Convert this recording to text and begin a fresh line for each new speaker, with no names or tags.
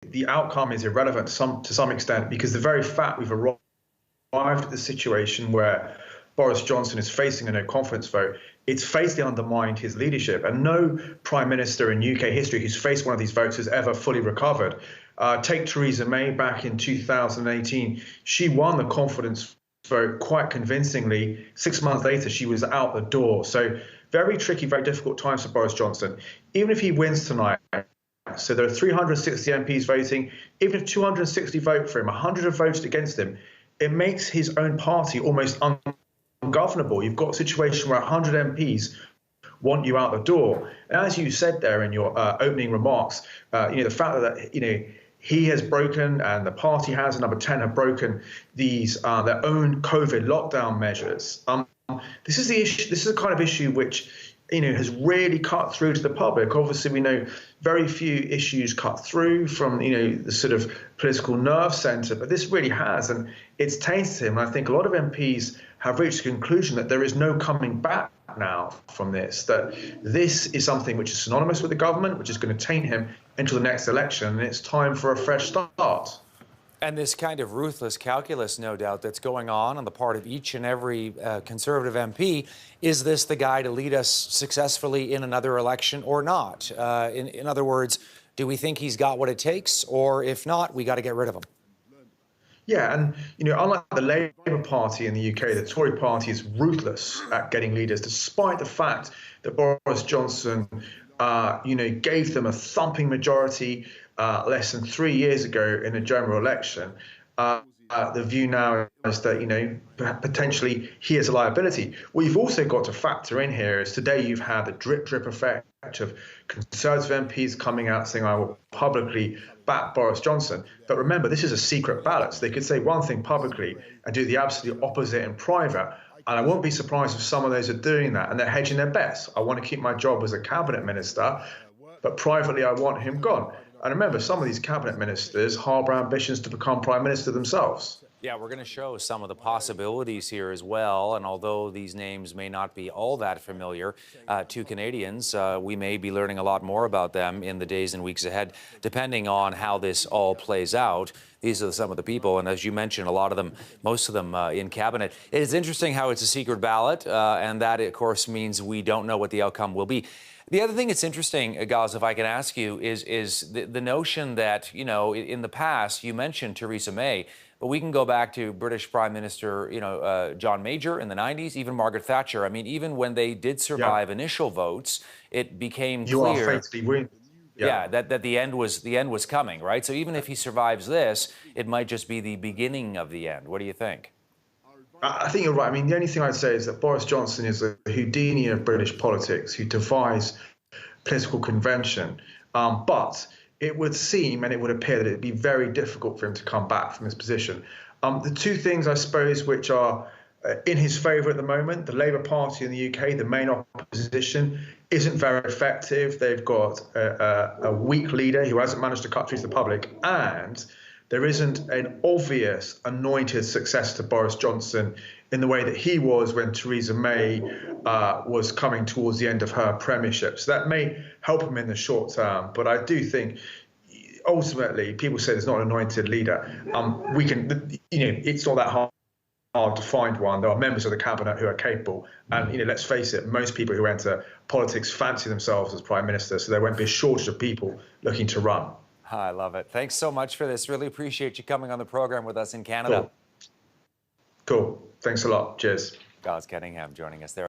the outcome is irrelevant to some extent, because the very fact we've arrived at the situation where Boris Johnson is facing a no confidence vote, it's fatally undermined his leadership. And no prime minister in UK history who's faced one of these votes has ever fully recovered. Take Theresa May back in 2018. She won the confidence vote quite convincingly. 6 months later, she was out the door. So very tricky, very difficult times for Boris Johnson. Even if he wins tonight, so there are 360 MPs voting, even if 260 vote for him, 100 have voted against him, it makes his own party almost ungovernable. You've got a situation where 100 MPs want you out the door. And as you said there in your opening remarks, the fact that, he has broken, and the party has, and number 10 have broken these their own COVID lockdown measures. This is the issue. This is the kind of issue which has really cut through to the public. Obviously, we know very few issues cut through from the sort of political nerve centre, but this really has, and it's tainted him. And I think a lot of MPs have reached the conclusion that there is no coming back now from this, that this is something which is synonymous with the government, which is going to taint him until the next election, and it's time for a fresh start.
And this kind of ruthless calculus, no doubt, that's going on the part of each and every Conservative MP. Is this the guy to lead us successfully in another election or not? In other words, do we think he's got what it takes? Or if not, we got to get rid of him? Yeah,
and, unlike the Labour Party in the UK, the Tory party is ruthless at getting leaders, despite the fact that Boris Johnson, gave them a thumping majority less than 3 years ago in a general election. The view now is that, potentially he is a liability. What you've also got to factor in here is today you've had the drip effect of Conservative MPs coming out saying, I will publicly back Boris Johnson. But remember, this is a secret ballot. So they could say one thing publicly and do the absolute opposite in private. And I won't be surprised if some of those are doing that, and they're hedging their bets. I want to keep my job as a cabinet minister, but privately I want him gone. And remember, some of these cabinet ministers harbour ambitions to become prime minister themselves.
Yeah, we're going to show some of the possibilities here as well. And although these names may not be all that familiar to Canadians, we may be learning a lot more about them in the days and weeks ahead, depending on how this all plays out. These are some of the people. And as you mentioned, a lot of them, most of them in cabinet. It is interesting how it's a secret ballot. And that, of course, means we don't know what the outcome will be. The other thing that's interesting, Giles, if I can ask you, is the notion that, in the past, you mentioned Theresa May, but we can go back to British Prime Minister, John Major in the 90s, even Margaret Thatcher. I mean, even when they did survive initial votes, it became clear that the end was coming, right? So even if he survives this, it might just be the beginning of the end. What do you think?
I think you're right. I mean, the only thing I'd say is that Boris Johnson is the Houdini of British politics, who defies political convention. But it would seem and it would appear that it'd be very difficult for him to come back from his position. The two things, I suppose, which are in his favour at the moment, the Labour Party in the UK, the main opposition, isn't very effective. They've got a weak leader who hasn't managed to cut through to the public, and there isn't an obvious anointed successor to Boris Johnson in the way that he was when Theresa May was coming towards the end of her premiership. So that may help him in the short term. But I do think ultimately, people say there's not an anointed leader. It's not that hard to find one. There are members of the cabinet who are capable. And, let's face it, most people who enter politics fancy themselves as prime minister. So there won't be a shortage of people looking to run.
I love it. Thanks so much for this. Really appreciate you coming on the program with us in Canada.
Cool. Thanks a lot. Cheers.
Giles Kenningham joining us there.